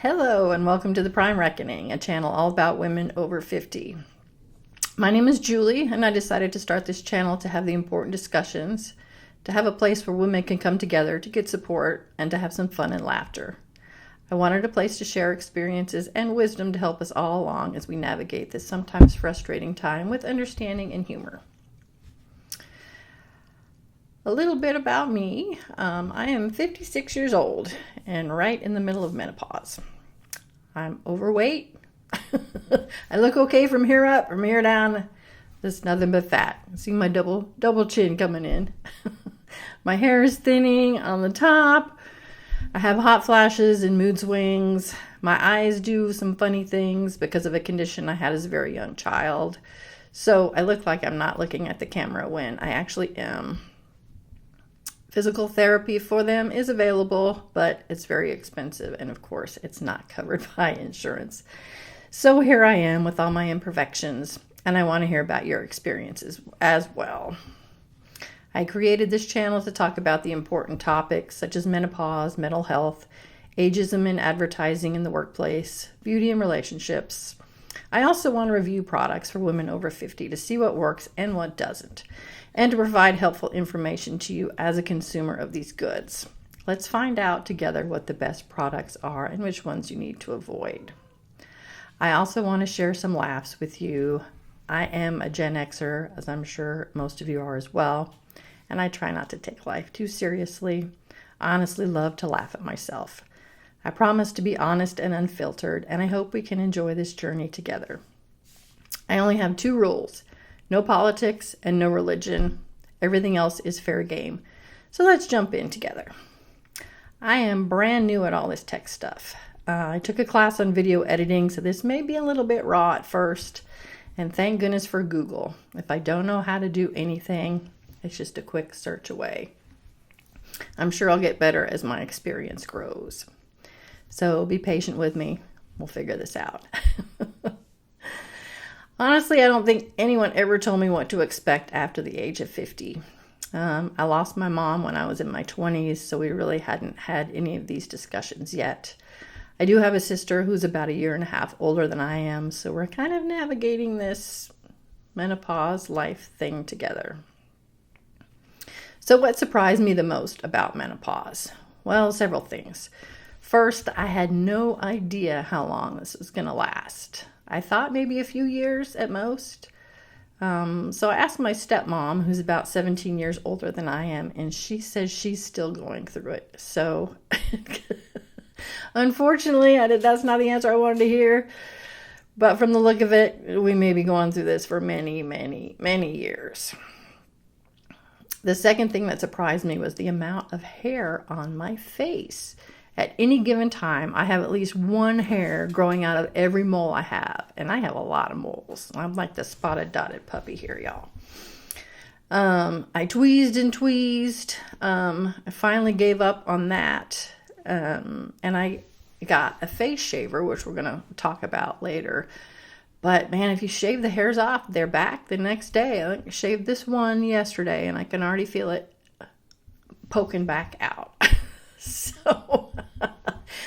Hello and welcome to the Prime Reckoning, a channel all about women over 50. My name is Julie and I decided to start this channel to have the important discussions, to have a place where women can come together to get support and to have some fun and laughter. I wanted a place to share experiences and wisdom to help us all along as we navigate this sometimes frustrating time with understanding and humor. A little bit about me. I am 56 years old and right in the middle of menopause. I'm overweight. I look okay from here up, from here down. There's nothing but fat. See my double chin coming in. My hair is thinning on the top. I have hot flashes and mood swings. My eyes do some funny things because of a condition I had as a very young child. So I look like I'm not looking at the camera when I actually am. Physical therapy for them is available, but it's very expensive, and of course, it's not covered by insurance. So here I am with all my imperfections, and I want to hear about your experiences as well. I created this channel to talk about the important topics such as menopause, mental health, ageism in advertising in the workplace, beauty and relationships. I also want to review products for women over 50 to see what works and what doesn't, and to provide helpful information to you as a consumer of these goods. Let's find out together what the best products are and which ones you need to avoid. I also want to share some laughs with you. I am a Gen Xer, as I'm sure most of you are as well, and I try not to take life too seriously. I honestly love to laugh at myself. I promise to be honest and unfiltered, and I hope we can enjoy this journey together. I only have 2 rules. No politics and no religion. Everything else is fair game. So let's jump in together. I am brand new at all this tech stuff. I took a class on video editing, so this may be a little bit raw at first. And thank goodness for Google. If I don't know how to do anything, it's just a quick search away. I'm sure I'll get better as my experience grows. So be patient with me. We'll figure this out. Honestly, I don't think anyone ever told me what to expect after the age of 50. I lost my mom when I was in my 20s, so we really hadn't had any of these discussions yet. I do have a sister who's about a year and a half older than I am, so we're kind of navigating this menopause life thing together. So what surprised me the most about menopause? Well, several things. First, I had no idea how long this was going to last. I thought maybe a few years at most. So I asked my stepmom, who's about 17 years older than I am, and she says she's still going through it. So unfortunately, that's not the answer I wanted to hear. But from the look of it, we may be going through this for many, many, many years. The second thing that surprised me was the amount of hair on my face. At any given time, I have at least one hair growing out of every mole I have. And I have a lot of moles. I'm like the spotted dotted puppy here, y'all. I tweezed and tweezed. I finally gave up on that. And I got a face shaver, which we're going to talk about later. But man, if you shave the hairs off, they're back the next day. I shaved this one yesterday and I can already feel it poking back out. So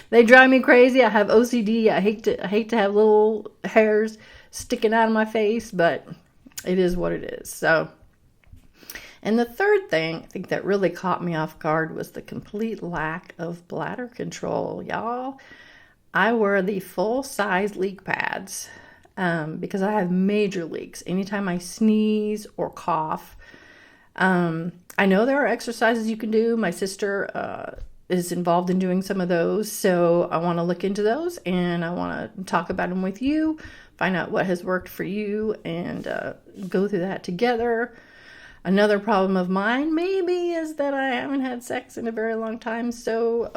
they drive me crazy. I have OCD. I hate to have little hairs sticking out of my face, but it is what it is. So, and the third thing I think that really caught me off guard was the complete lack of bladder control, y'all. I wear the full-size leak pads because I have major leaks. Anytime I sneeze or cough, I know there are exercises you can do. My sister is involved in doing some of those, so I want to look into those and I want to talk about them with you, find out what has worked for you, and go through that together. Another problem of mine maybe is that I haven't had sex in a very long time, so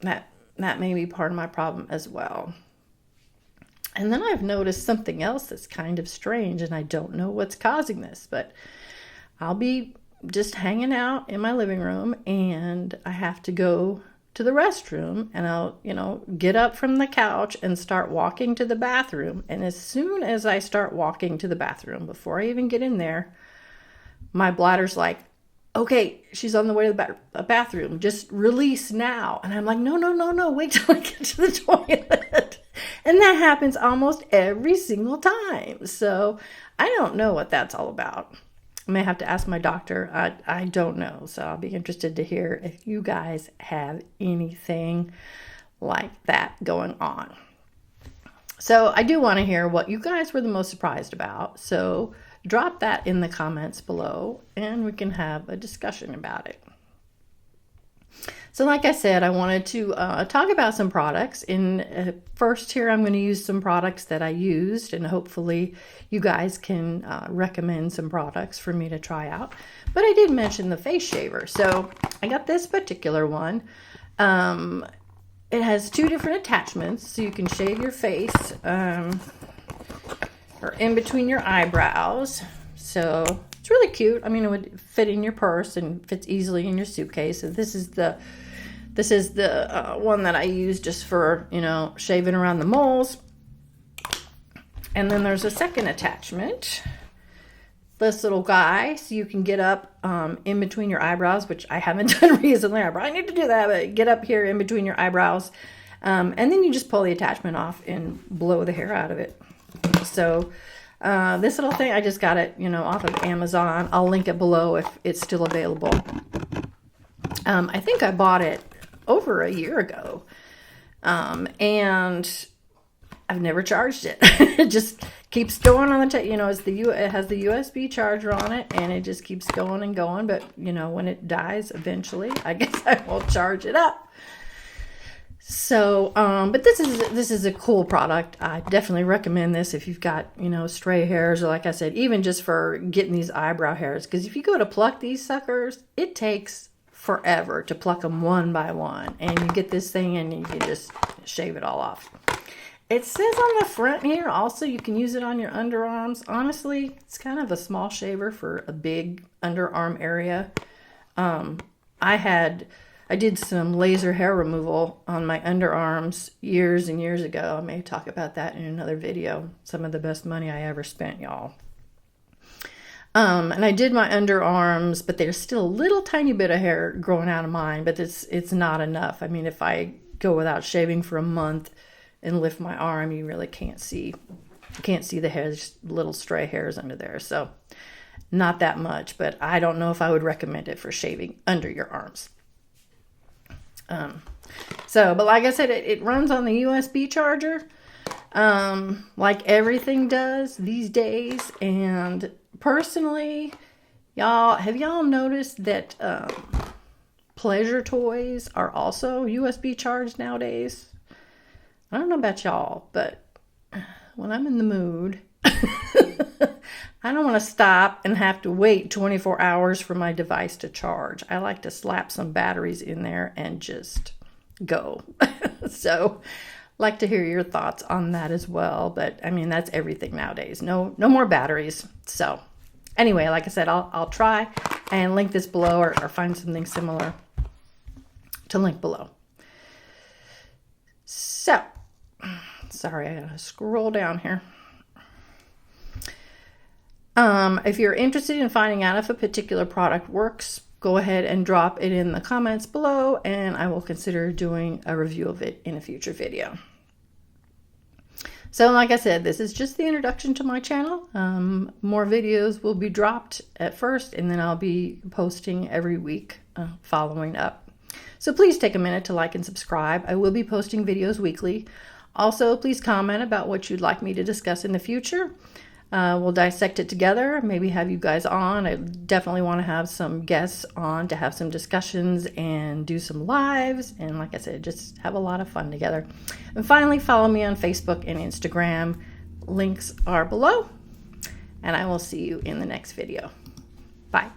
that may be part of my problem as well. And then I've noticed something else that's kind of strange, and I don't know what's causing this, but I'll be just hanging out in my living room and I have to go to the restroom and I'll, get up from the couch and start walking to the bathroom. And as soon as I start walking to the bathroom, before I even get in there, my bladder's like, okay, she's on the way to the bathroom. Just release now. And I'm like, no, wait till I get to the toilet. And that happens almost every single time. So I don't know what that's all about. I may have to ask my doctor. I don't know. So I'll be interested to hear if you guys have anything like that going on. So I do want to hear what you guys were the most surprised about. So drop that in the comments below and we can have a discussion about it. So like I said, I wanted to talk about some products. First here, I'm going to use some products that I used, and hopefully you guys can recommend some products for me to try out. But I did mention the face shaver. So I got this particular one. It has 2 different attachments, so you can shave your face or in between your eyebrows. So it's really cute. I mean, it would fit in your purse and fits easily in your suitcase. So this is the one that I use just for, shaving around the moles. And then there's a second attachment, this little guy, so you can get up in between your eyebrows, which I haven't done recently. I probably need to do that, but get up here in between your eyebrows. And then you just pull the attachment off and blow the hair out of it. So this little thing, I just got it, off of Amazon. I'll link it below if it's still available. I think I bought it over a year ago. And I've never charged it. It just keeps going on the it has the USB charger on it, and it just keeps going and going. But when it dies eventually, I guess I will charge it up. So, but this is a cool product. I definitely recommend this if you've got, stray hairs, or like I said, even just for getting these eyebrow hairs. Because if you go to pluck these suckers, it takes forever to pluck them one by one. And you get this thing and you can just shave it all off. It says on the front here also you can use it on your underarms. Honestly, it's kind of a small shaver for a big underarm area. I did some laser hair removal on my underarms years and years ago. I may talk about that in another video. Some of the best money I ever spent, y'all. And I did my underarms, but there's still a little tiny bit of hair growing out of mine, but it's not enough. I mean, if I go without shaving for a month and lift my arm, you really can't see the hairs, just little stray hairs under there. So not that much, but I don't know if I would recommend it for shaving under your arms. But like I said, it runs on the USB charger, like everything does these days. And personally, have y'all noticed that, pleasure toys are also USB charged nowadays? I don't know about y'all, but when I'm in the mood, I don't want to stop and have to wait 24 hours for my device to charge. I like to slap some batteries in there and just go. So, like to hear your thoughts on that as well. But I mean, that's everything nowadays. No more batteries. So, anyway, like I said, I'll try and link this below, or find something similar to link below. So, sorry, I gotta scroll down here. If you're interested in finding out if a particular product works, go ahead and drop it in the comments below, and I will consider doing a review of it in a future video. So like I said, this is just the introduction to my channel. More videos will be dropped at first, and then I'll be posting every week following up. So please take a minute to like and subscribe. I will be posting videos weekly. Also, please comment about what you'd like me to discuss in the future. We'll dissect it together, maybe have you guys on. I definitely want to have some guests on to have some discussions and do some lives. And like I said, just have a lot of fun together. And finally, follow me on Facebook and Instagram. Links are below. And I will see you in the next video. Bye.